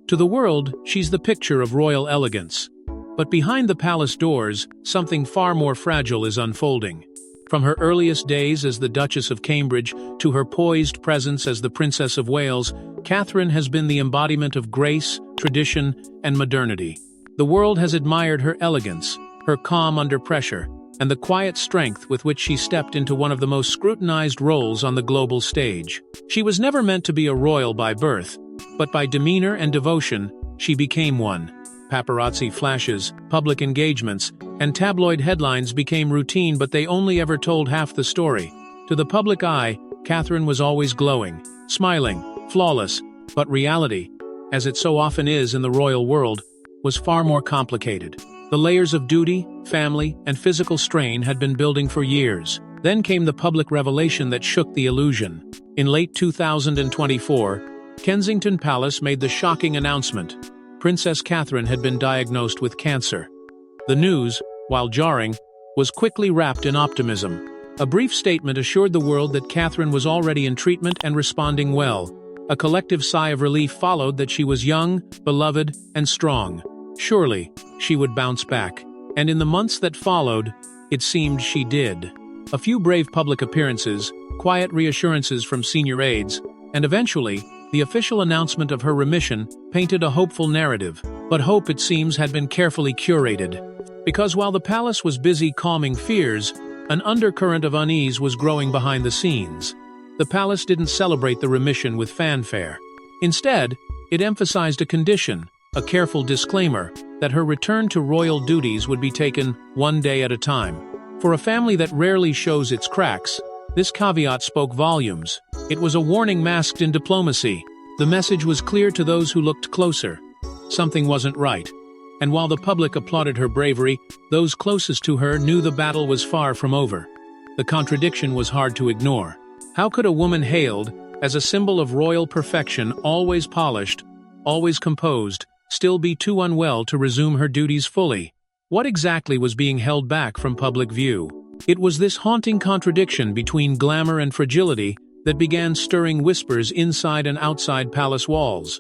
To the world, she's the picture of royal elegance. But behind the palace doors, something far more fragile is unfolding. From her earliest days as the Duchess of Cambridge to her poised presence as the Princess of Wales, Catherine has been the embodiment of grace, tradition, and modernity. The world has admired her elegance, her calm under pressure, and the quiet strength with which she stepped into one of the most scrutinized roles on the global stage. She was never meant to be a royal by birth, but by demeanor and devotion, she became one. Paparazzi flashes, public engagements, and tabloid headlines became routine, but they only ever told half the story. To the public eye, Catherine was always glowing, smiling, flawless, but reality, as it so often is in the royal world, was far more complicated. The layers of duty, family, and physical strain had been building for years. Then came the public revelation that shook the illusion. In late 2024, Kensington Palace made the shocking announcement: Princess Catherine had been diagnosed with cancer. The news, while jarring, was quickly wrapped in optimism. A brief statement assured the world that Catherine was already in treatment and responding well. A collective sigh of relief followed that she was young, beloved, and strong. Surely, she would bounce back. And in the months that followed, it seemed she did. A few brave public appearances, quiet reassurances from senior aides, and eventually, the official announcement of her remission painted a hopeful narrative. But hope, it seems, had been carefully curated. Because while the palace was busy calming fears, an undercurrent of unease was growing behind the scenes. The palace didn't celebrate the remission with fanfare. Instead, it emphasized a condition, a careful disclaimer, that her return to royal duties would be taken one day at a time. For a family that rarely shows its cracks, this caveat spoke volumes. It was a warning masked in diplomacy. The message was clear to those who looked closer. Something wasn't right. And while the public applauded her bravery, those closest to her knew the battle was far from over. The contradiction was hard to ignore. How could a woman hailed as a symbol of royal perfection, always polished, always composed, still be too unwell to resume her duties fully? What exactly was being held back from public view? It was this haunting contradiction between glamour and fragility that began stirring whispers inside and outside palace walls.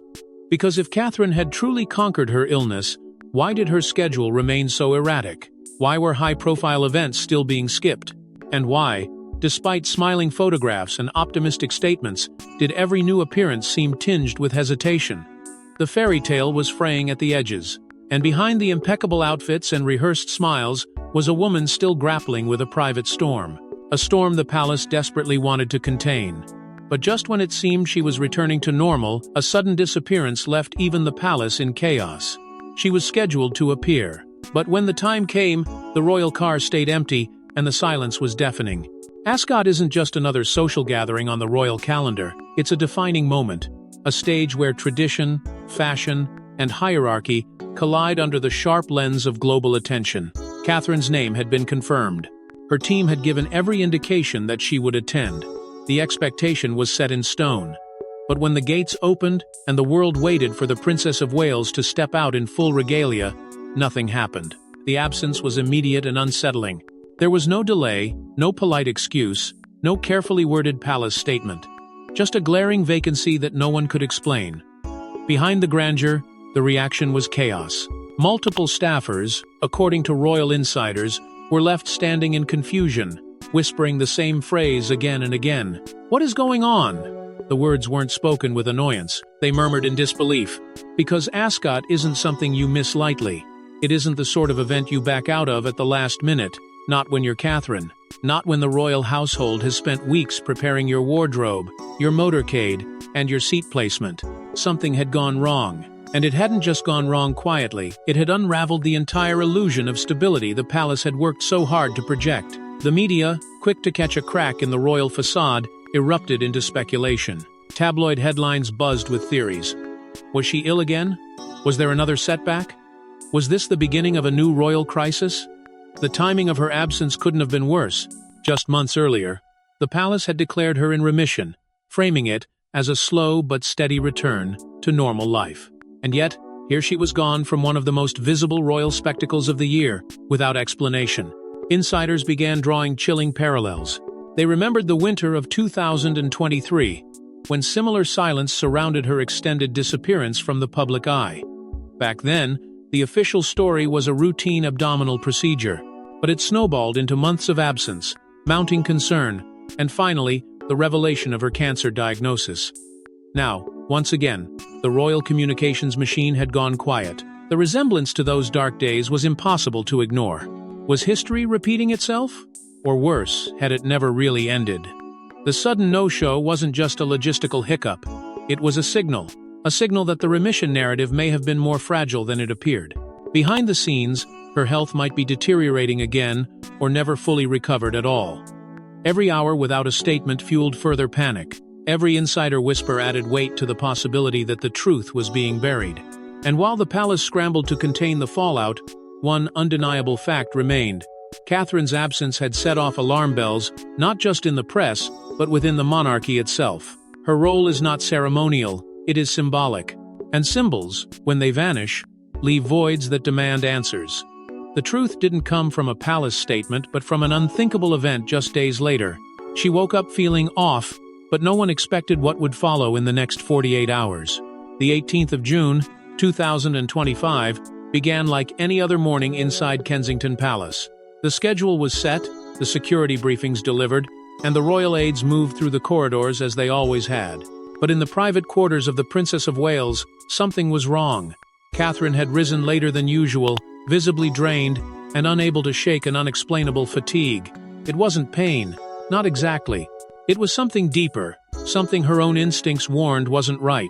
Because if Catherine had truly conquered her illness, why did her schedule remain so erratic? Why were high-profile events still being skipped? And why, despite smiling photographs and optimistic statements, did every new appearance seem tinged with hesitation? The fairy tale was fraying at the edges, and behind the impeccable outfits and rehearsed smiles was a woman still grappling with a private storm. A storm the palace desperately wanted to contain. But just when it seemed she was returning to normal, a sudden disappearance left even the palace in chaos. She was scheduled to appear. But when the time came, the royal car stayed empty, and the silence was deafening. Ascot isn't just another social gathering on the royal calendar. It's a defining moment. A stage where tradition, fashion, and hierarchy collide under the sharp lens of global attention. Catherine's name had been confirmed. Her team had given every indication that she would attend. The expectation was set in stone. But when the gates opened and the world waited for the Princess of Wales to step out in full regalia, nothing happened. The absence was immediate and unsettling. There was no delay, no polite excuse, no carefully worded palace statement. Just a glaring vacancy that no one could explain. Behind the grandeur, the reaction was chaos. Multiple staffers, according to royal insiders, were left standing in confusion, whispering the same phrase again and again. "What is going on?" The words weren't spoken with annoyance. They murmured in disbelief. Because Ascot isn't something you miss lightly. It isn't the sort of event you back out of at the last minute. Not when you're Catherine. Not when the royal household has spent weeks preparing your wardrobe, your motorcade, and your seat placement. Something had gone wrong. And it hadn't just gone wrong quietly, it had unraveled the entire illusion of stability the palace had worked so hard to project. The media, quick to catch a crack in the royal facade, erupted into speculation. Tabloid headlines buzzed with theories. Was she ill again? Was there another setback? Was this the beginning of a new royal crisis? The timing of her absence couldn't have been worse. Just months earlier, the palace had declared her in remission, framing it as a slow but steady return to normal life. And yet, here she was gone from one of the most visible royal spectacles of the year, without explanation. Insiders began drawing chilling parallels. They remembered the winter of 2023, when similar silence surrounded her extended disappearance from the public eye. Back then, the official story was a routine abdominal procedure, but it snowballed into months of absence, mounting concern, and finally, the revelation of her cancer diagnosis. Now, once again, the royal communications machine had gone quiet. The resemblance to those dark days was impossible to ignore. Was history repeating itself? Or worse, had it never really ended? The sudden no-show wasn't just a logistical hiccup. It was a signal that the remission narrative may have been more fragile than it appeared. Behind the scenes, her health might be deteriorating again, or never fully recovered at all. Every hour without a statement fueled further panic. Every insider whisper added weight to the possibility that the truth was being buried. And while the palace scrambled to contain the fallout, one undeniable fact remained. Catherine's absence had set off alarm bells, not just in the press, but within the monarchy itself. Her role is not ceremonial, it is symbolic. And symbols, when they vanish, leave voids that demand answers. The truth didn't come from a palace statement, but from an unthinkable event just days later. She woke up feeling off, but no one expected what would follow in the next 48 hours. The 18th of June, 2025, began like any other morning inside Kensington Palace. The schedule was set, the security briefings delivered, and the royal aides moved through the corridors as they always had. But in the private quarters of the Princess of Wales, something was wrong. Catherine had risen later than usual, visibly drained, and unable to shake an unexplainable fatigue. It wasn't pain, not exactly. It was something deeper, something her own instincts warned wasn't right.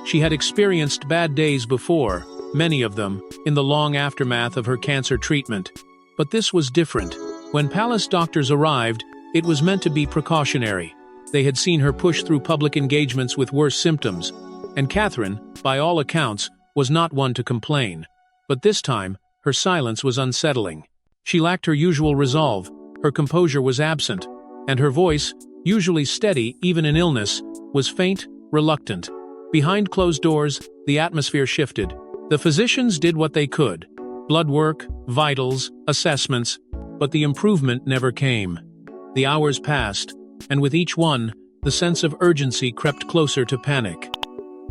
She had experienced bad days before, many of them, in the long aftermath of her cancer treatment. But this was different. When palace doctors arrived, it was meant to be precautionary. They had seen her push through public engagements with worse symptoms, and Catherine, by all accounts, was not one to complain. But this time, her silence was unsettling. She lacked her usual resolve, her composure was absent, and her voice, usually steady even in illness, was faint, reluctant. Behind closed doors, the atmosphere shifted. The physicians did what they could. Blood work, vitals, assessments, but the improvement never came. The hours passed, and with each one, the sense of urgency crept closer to panic.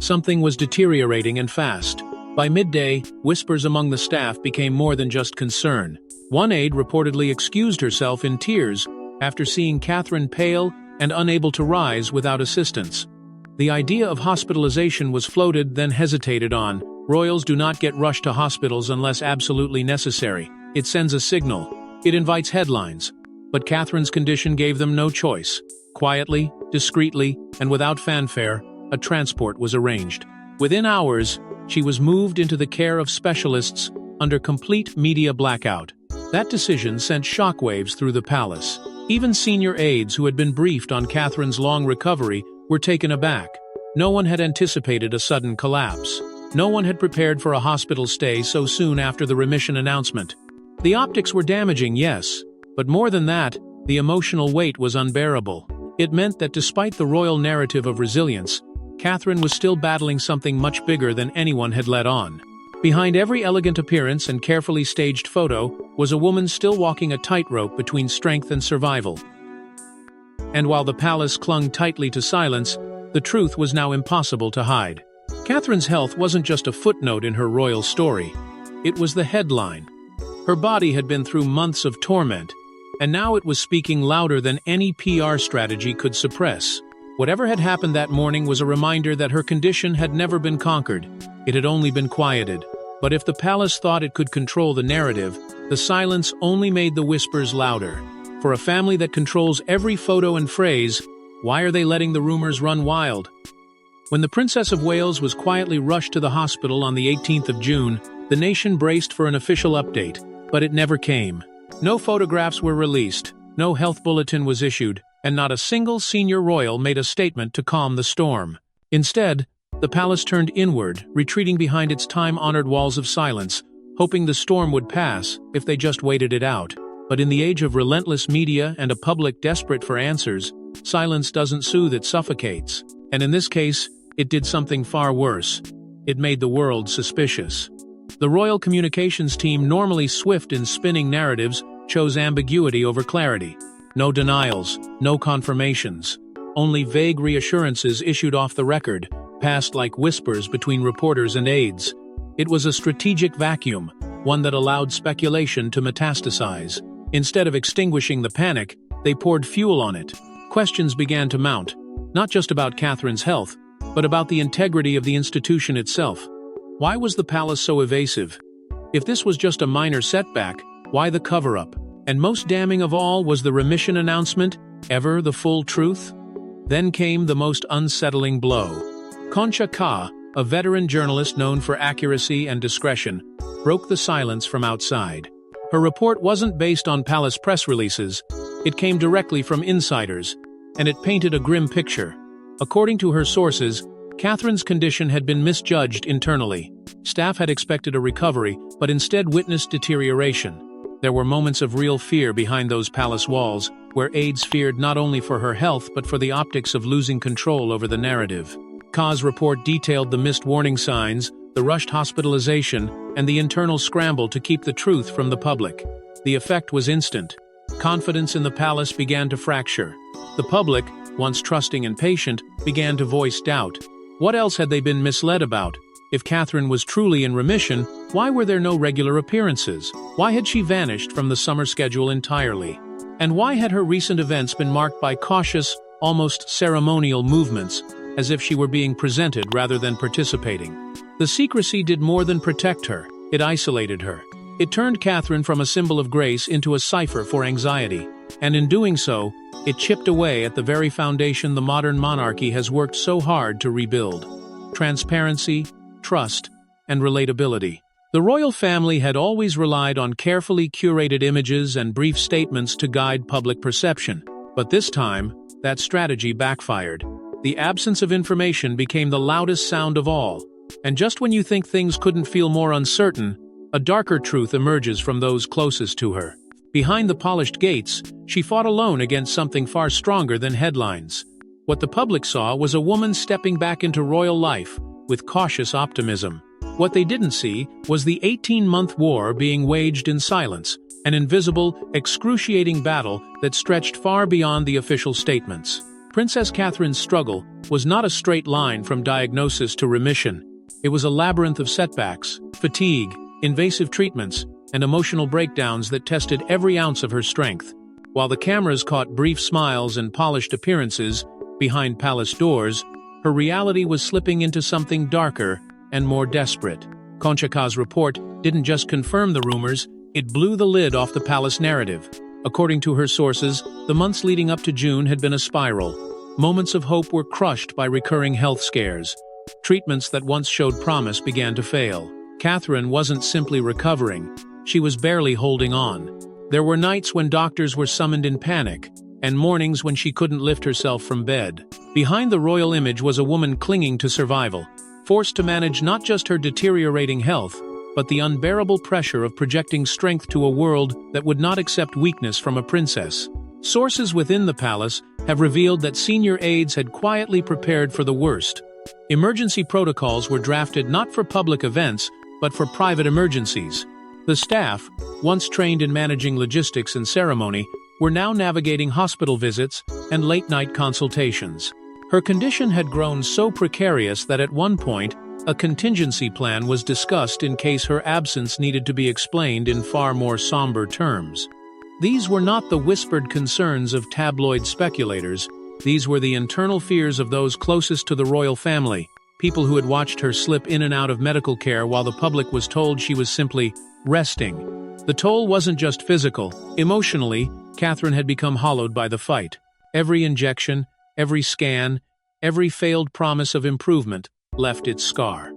Something was deteriorating and fast. By midday, whispers among the staff became more than just concern. One aide reportedly excused herself in tears after seeing Catherine pale and unable to rise without assistance. The idea of hospitalization was floated, then hesitated on. Royals do not get rushed to hospitals unless absolutely necessary. It sends a signal. It invites headlines. But Catherine's condition gave them no choice. Quietly, discreetly, and without fanfare, a transport was arranged. Within hours, she was moved into the care of specialists under complete media blackout. That decision sent shockwaves through the palace. Even senior aides who had been briefed on Catherine's long recovery were taken aback. No one had anticipated a sudden collapse. No one had prepared for a hospital stay so soon after the remission announcement. The optics were damaging, yes, but more than that, the emotional weight was unbearable. It meant that despite the royal narrative of resilience, Catherine was still battling something much bigger than anyone had let on. Behind every elegant appearance and carefully staged photo was a woman still walking a tightrope between strength and survival. And while the palace clung tightly to silence, the truth was now impossible to hide. Catherine's health wasn't just a footnote in her royal story. It was the headline. Her body had been through months of torment, and now it was speaking louder than any PR strategy could suppress. Whatever had happened that morning was a reminder that her condition had never been conquered. It had only been quieted. But if the palace thought it could control the narrative, the silence only made the whispers louder. For a family that controls every photo and phrase, why are they letting the rumors run wild? When the Princess of Wales was quietly rushed to the hospital on the 18th of June, the nation braced for an official update, but it never came. No photographs were released, no health bulletin was issued, and not a single senior royal made a statement to calm the storm. Instead, the palace turned inward, retreating behind its time-honored walls of silence, hoping the storm would pass if they just waited it out. But in the age of relentless media and a public desperate for answers, silence doesn't soothe, it suffocates. And in this case, it did something far worse. It made the world suspicious. The royal communications team, normally swift in spinning narratives, chose ambiguity over clarity. No denials, no confirmations. only vague reassurances issued off the record, passed like whispers between reporters and aides. It was a strategic vacuum, one that allowed speculation to metastasize. Instead of extinguishing the panic, they poured fuel on it. Questions began to mount, not just about Catherine's health, but about the integrity of the institution itself. Why was the palace so evasive? If this was just a minor setback, why the cover-up? And most damning of all was the remission announcement, ever the full truth? Then came the most unsettling blow. Concha Ka, a veteran journalist known for accuracy and discretion, broke the silence from outside. Her report wasn't based on palace press releases, it came directly from insiders, and it painted a grim picture. According to her sources, Catherine's condition had been misjudged internally. Staff had expected a recovery, but instead witnessed deterioration. There were moments of real fear behind those palace walls, where aides feared not only for her health but for the optics of losing control over the narrative. Ka's report detailed the missed warning signs, the rushed hospitalization, and the internal scramble to keep the truth from the public. The effect was instant. Confidence in the palace began to fracture. The public, once trusting and patient, began to voice doubt. What else had they been misled about? If Catherine was truly in remission, why were there no regular appearances? Why had she vanished from the summer schedule entirely? And why had her recent events been marked by cautious, almost ceremonial movements, as if she were being presented rather than participating? The secrecy did more than protect her, it isolated her. It turned Catherine from a symbol of grace into a cipher for anxiety, and in doing so, it chipped away at the very foundation the modern monarchy has worked so hard to rebuild: transparency, trust, and relatability. The royal family had always relied on carefully curated images and brief statements to guide public perception, but this time, that strategy backfired. The absence of information became the loudest sound of all, and just when you think things couldn't feel more uncertain, a darker truth emerges from those closest to her. Behind the polished gates, she fought alone against something far stronger than headlines. What the public saw was a woman stepping back into royal life with cautious optimism. What they didn't see was the 18-month war being waged in silence, an invisible, excruciating battle that stretched far beyond the official statements. Princess Catherine's struggle was not a straight line from diagnosis to remission. It was a labyrinth of setbacks, fatigue, invasive treatments, and emotional breakdowns that tested every ounce of her strength. While the cameras caught brief smiles and polished appearances behind palace doors, her reality was slipping into something darker and more desperate. Concha Ka's report didn't just confirm the rumors, it blew the lid off the palace narrative. According to her sources, the months leading up to June had been a spiral. Moments of hope were crushed by recurring health scares. Treatments that once showed promise began to fail. Catherine wasn't simply recovering, she was barely holding on. There were nights when doctors were summoned in panic, and mornings when she couldn't lift herself from bed. Behind the royal image was a woman clinging to survival, forced to manage not just her deteriorating health, but the unbearable pressure of projecting strength to a world that would not accept weakness from a princess. Sources within the palace have revealed that senior aides had quietly prepared for the worst. Emergency protocols were drafted not for public events, but for private emergencies. The staff, once trained in managing logistics and ceremony, were now navigating hospital visits and late-night consultations. Her condition had grown so precarious that at one point, a contingency plan was discussed in case her absence needed to be explained in far more somber terms. These were not the whispered concerns of tabloid speculators, these were the internal fears of those closest to the royal family, people who had watched her slip in and out of medical care while the public was told she was simply resting. The toll wasn't just physical. Emotionally, Catherine had become hollowed by the fight. Every injection, every scan, every failed promise of improvement left its scar.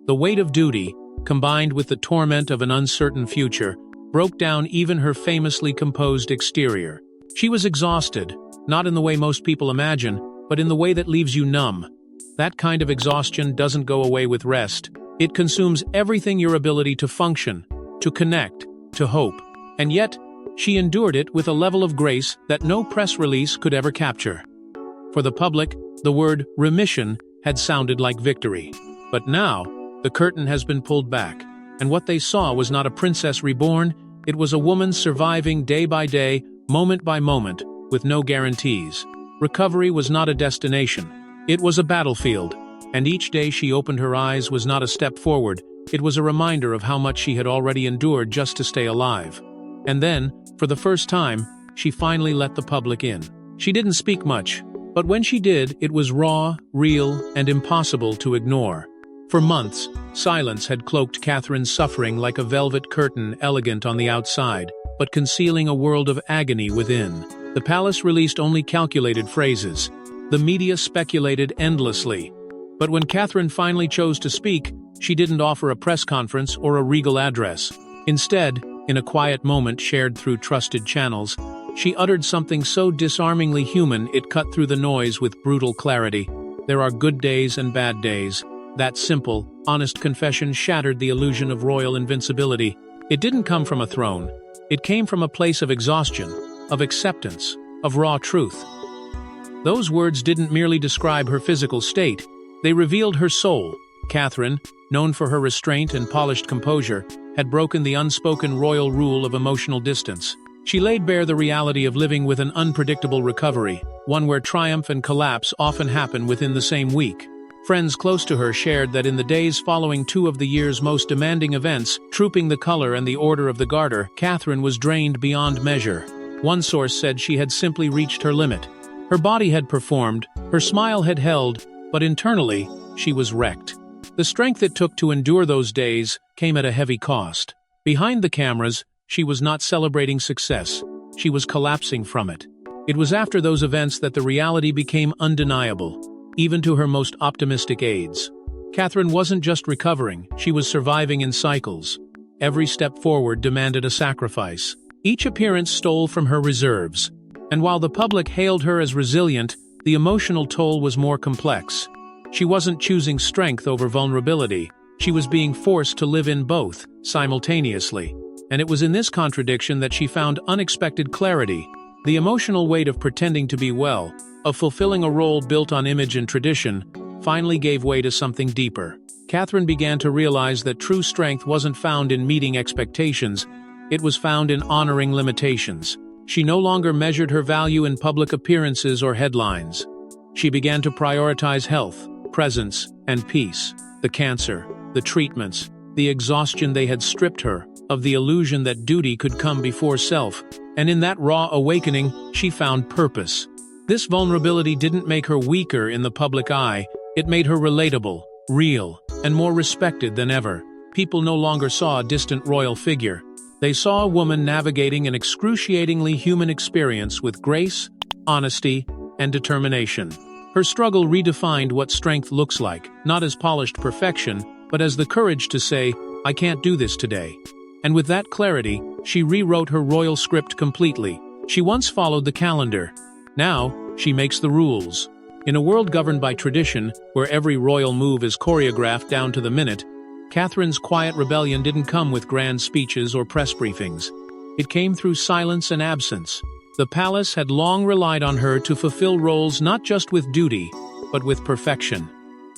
The weight of duty, combined with the torment of an uncertain future, broke down even her famously composed exterior. She was exhausted, not in the way most people imagine, but in the way that leaves you numb. That kind of exhaustion doesn't go away with rest. It consumes everything: your ability to function, to connect, to hope. And yet, she endured it with a level of grace that no press release could ever capture. For the public, the word remission had sounded like victory. But now, the curtain has been pulled back, and what they saw was not a princess reborn, it was a woman surviving day by day, moment by moment, with no guarantees. Recovery was not a destination. It was a battlefield, and each day she opened her eyes was not a step forward, it was a reminder of how much she had already endured just to stay alive. And then, for the first time, she finally let the public in. She didn't speak much, but when she did, it was raw, real, and impossible to ignore. For months, silence had cloaked Catherine's suffering like a velvet curtain, elegant on the outside, but concealing a world of agony within. The palace released only calculated phrases. The media speculated endlessly. But when Catherine finally chose to speak, she didn't offer a press conference or a regal address. Instead, in a quiet moment shared through trusted channels, she uttered something so disarmingly human it cut through the noise with brutal clarity. There are good days and bad days. That simple, honest confession shattered the illusion of royal invincibility. It didn't come from a throne. It came from a place of exhaustion, of acceptance, of raw truth. Those words didn't merely describe her physical state. They revealed her soul. Catherine, known for her restraint and polished composure, had broken the unspoken royal rule of emotional distance. She laid bare the reality of living with an unpredictable recovery, one where triumph and collapse often happen within the same week. Friends close to her shared that in the days following two of the year's most demanding events, Trooping the Color and the Order of the Garter, Catherine was drained beyond measure. One source said she had simply reached her limit. Her body had performed, her smile had held, but internally, she was wrecked. The strength it took to endure those days came at a heavy cost. Behind the cameras, she was not celebrating success. She was collapsing from it. It was after those events that the reality became undeniable, even to her most optimistic aides. Catherine wasn't just recovering, she was surviving in cycles. Every step forward demanded a sacrifice. Each appearance stole from her reserves. And while the public hailed her as resilient, the emotional toll was more complex. She wasn't choosing strength over vulnerability. She was being forced to live in both, simultaneously. And it was in this contradiction that she found unexpected clarity. The emotional weight of pretending to be well, of fulfilling a role built on image and tradition, finally gave way to something deeper. Catherine began to realize that true strength wasn't found in meeting expectations, it was found in honoring limitations. She no longer measured her value in public appearances or headlines. She began to prioritize health, presence, and peace. The cancer, the treatments, the exhaustion they had stripped her of the illusion that duty could come before self, and in that raw awakening, she found purpose. This vulnerability didn't make her weaker in the public eye, it made her relatable, real, and more respected than ever. People no longer saw a distant royal figure. They saw a woman navigating an excruciatingly human experience with grace, honesty, and determination. Her struggle redefined what strength looks like, not as polished perfection, but as the courage to say, "I can't do this today." And with that clarity, she rewrote her royal script completely. She once followed the calendar. Now, she makes the rules. In a world governed by tradition, where every royal move is choreographed down to the minute, Catherine's quiet rebellion didn't come with grand speeches or press briefings. It came through silence and absence. The palace had long relied on her to fulfill roles not just with duty, but with perfection.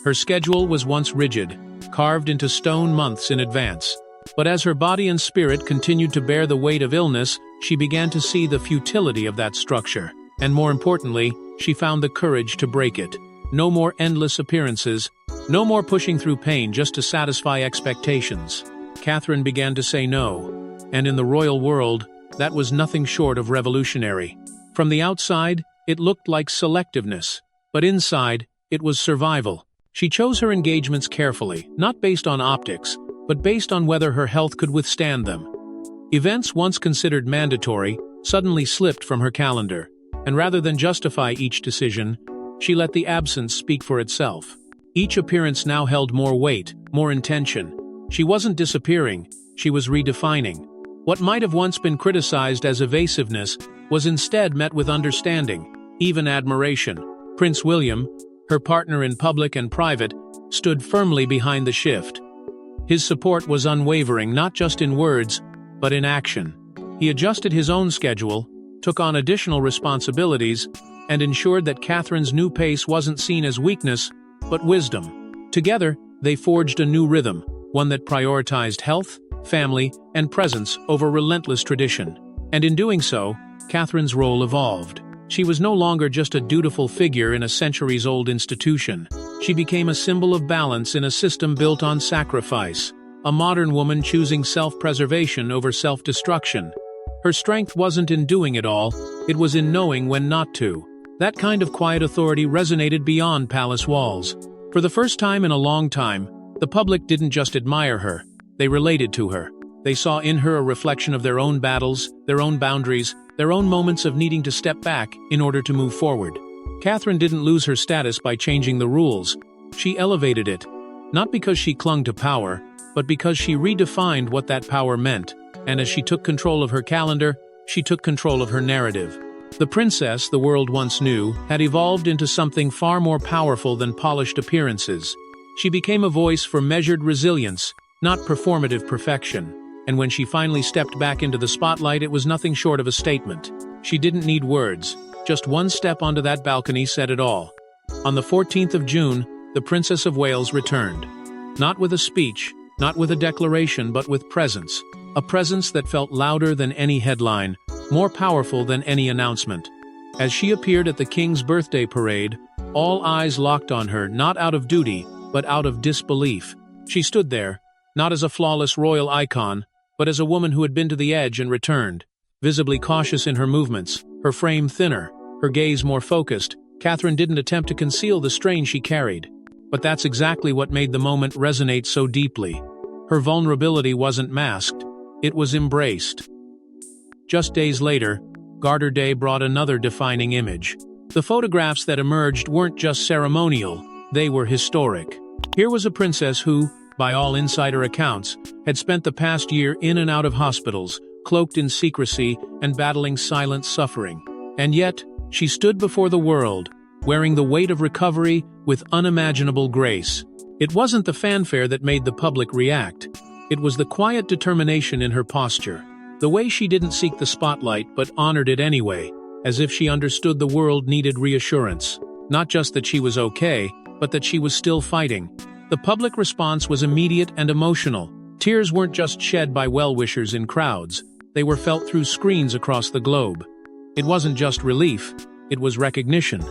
Her schedule was once rigid, carved into stone months in advance. But as her body and spirit continued to bear the weight of illness, she began to see the futility of that structure. And more importantly, she found the courage to break it. No more endless appearances, no more pushing through pain just to satisfy expectations. Catherine began to say no, and in the royal world, that was nothing short of revolutionary. From the outside, it looked like selectiveness, but inside, it was survival. She chose her engagements carefully, not based on optics, but based on whether her health could withstand them. Events once considered mandatory suddenly slipped from her calendar, and rather than justify each decision, she let the absence speak for itself. Each appearance now held more weight, more intention. She wasn't disappearing, she was redefining. What might have once been criticized as evasiveness was instead met with understanding, even admiration. Prince William, her partner in public and private, stood firmly behind the shift. His support was unwavering not just in words, but in action. He adjusted his own schedule, took on additional responsibilities, and ensured that Catherine's new pace wasn't seen as weakness, but wisdom. Together, they forged a new rhythm, one that prioritized health, family, and presence over relentless tradition. And in doing so, Catherine's role evolved. She was no longer just a dutiful figure in a centuries-old institution. She became a symbol of balance in a system built on sacrifice, a modern woman choosing self-preservation over self-destruction. Her strength wasn't in doing it all, it was in knowing when not to. That kind of quiet authority resonated beyond palace walls. For the first time in a long time, the public didn't just admire her, they related to her. They saw in her a reflection of their own battles, their own boundaries, their own moments of needing to step back in order to move forward. Catherine didn't lose her status by changing the rules. She elevated it, not because she clung to power, but because she redefined what that power meant, and as she took control of her calendar, she took control of her narrative. The princess the world once knew had evolved into something far more powerful than polished appearances. She became a voice for measured resilience, not performative perfection. And when she finally stepped back into the spotlight, it was nothing short of a statement. She didn't need words. Just one step onto that balcony said it all. On the 14th of June, the Princess of Wales returned. Not with a speech, not with a declaration, but with presence. A presence that felt louder than any headline, more powerful than any announcement. As she appeared at the King's birthday parade, all eyes locked on her, not out of duty, but out of disbelief. She stood there, not as a flawless royal icon, but as a woman who had been to the edge and returned. Visibly cautious in her movements, her frame thinner, her gaze more focused, Catherine didn't attempt to conceal the strain she carried. But that's exactly what made the moment resonate so deeply. Her vulnerability wasn't masked, it was embraced. Just days later, Garter Day brought another defining image. The photographs that emerged weren't just ceremonial, they were historic. Here was a princess who, by all insider accounts, had spent the past year in and out of hospitals, cloaked in secrecy and battling silent suffering. And yet, she stood before the world, wearing the weight of recovery with unimaginable grace. It wasn't the fanfare that made the public react. It was the quiet determination in her posture. The way she didn't seek the spotlight but honored it anyway, as if she understood the world needed reassurance. Not just that she was okay, but that she was still fighting. The public response was immediate and emotional. Tears weren't just shed by well-wishers in crowds, they were felt through screens across the globe. It wasn't just relief, it was recognition.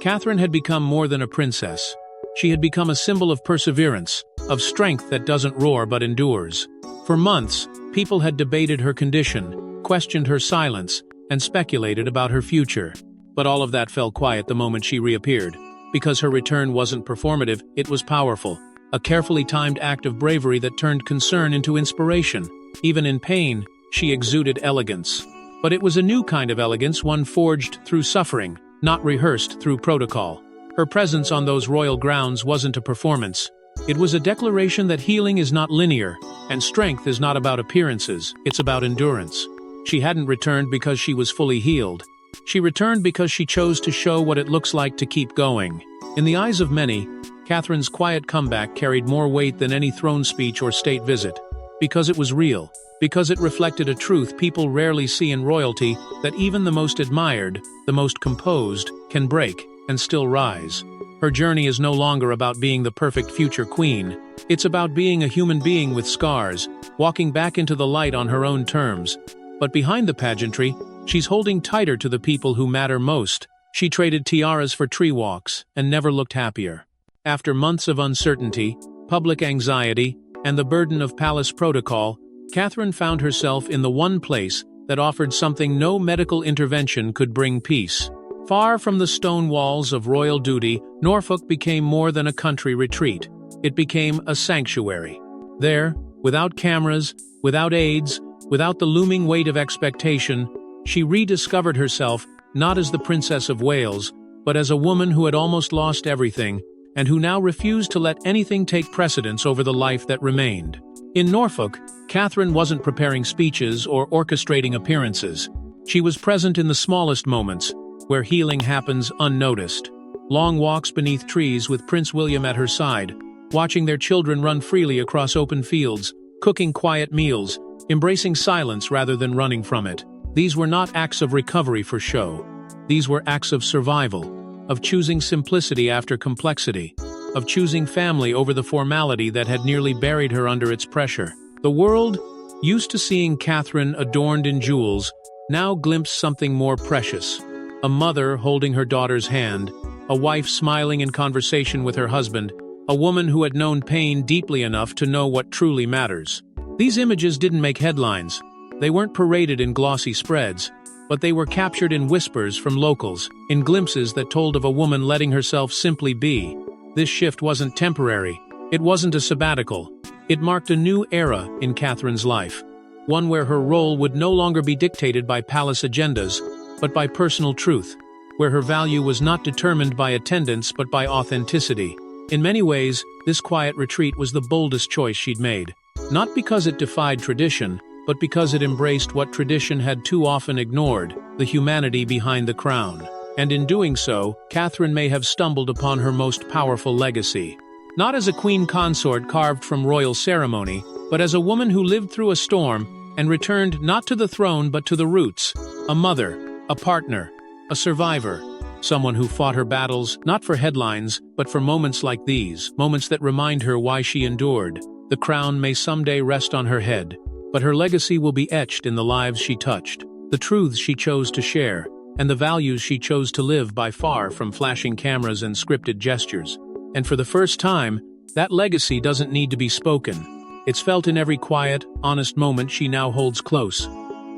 Catherine had become more than a princess. She had become a symbol of perseverance, of strength that doesn't roar but endures. For months, people had debated her condition, questioned her silence, and speculated about her future. But all of that fell quiet the moment she reappeared. Because her return wasn't performative, it was powerful. A carefully timed act of bravery that turned concern into inspiration. Even in pain, she exuded elegance. But it was a new kind of elegance, one forged through suffering, not rehearsed through protocol. Her presence on those royal grounds wasn't a performance. It was a declaration that healing is not linear, and strength is not about appearances, it's about endurance. She hadn't returned because she was fully healed. She returned because she chose to show what it looks like to keep going. In the eyes of many, Catherine's quiet comeback carried more weight than any throne speech or state visit. Because it was real. Because it reflected a truth people rarely see in royalty, that even the most admired, the most composed, can break and still rise. Her journey is no longer about being the perfect future queen. It's about being a human being with scars, walking back into the light on her own terms. But behind the pageantry, she's holding tighter to the people who matter most. She traded tiaras for tree walks and never looked happier. After months of uncertainty, public anxiety, and the burden of palace protocol, Catherine found herself in the one place that offered something no medical intervention could bring peace. Far from the stone walls of royal duty, Norfolk became more than a country retreat. It became a sanctuary. There, without cameras, without aides, without the looming weight of expectation, she rediscovered herself not as the Princess of Wales, but as a woman who had almost lost everything, and who now refused to let anything take precedence over the life that remained. In Norfolk, Catherine wasn't preparing speeches or orchestrating appearances. She was present in the smallest moments, where healing happens unnoticed. Long walks beneath trees with Prince William at her side, watching their children run freely across open fields, cooking quiet meals, embracing silence rather than running from it. These were not acts of recovery for show. These were acts of survival, of choosing simplicity after complexity, of choosing family over the formality that had nearly buried her under its pressure. The world, used to seeing Catherine adorned in jewels, now glimpsed something more precious. A mother holding her daughter's hand, a wife smiling in conversation with her husband, a woman who had known pain deeply enough to know what truly matters. These images didn't make headlines. They weren't paraded in glossy spreads, but they were captured in whispers from locals, in glimpses that told of a woman letting herself simply be. This shift wasn't temporary. It wasn't a sabbatical. It marked a new era in Catherine's life, one where her role would no longer be dictated by palace agendas, but by personal truth, where her value was not determined by attendance but by authenticity. In many ways, this quiet retreat was the boldest choice she'd made, not because it defied tradition, but because it embraced what tradition had too often ignored, the humanity behind the crown. And in doing so, Catherine may have stumbled upon her most powerful legacy. Not as a queen consort carved from royal ceremony, but as a woman who lived through a storm and returned not to the throne but to the roots, a mother, a partner, a survivor, someone who fought her battles not for headlines but for moments like these, moments that remind her why she endured. The crown may someday rest on her head, but her legacy will be etched in the lives she touched, the truths she chose to share, and the values she chose to live by, far from flashing cameras and scripted gestures. And for the first time, that legacy doesn't need to be spoken. It's felt in every quiet, honest moment she now holds close.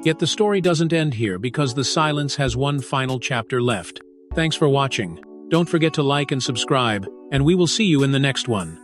Yet the story doesn't end here, because the silence has one final chapter left. Thanks for watching. Don't forget to like and subscribe, and we will see you in the next one.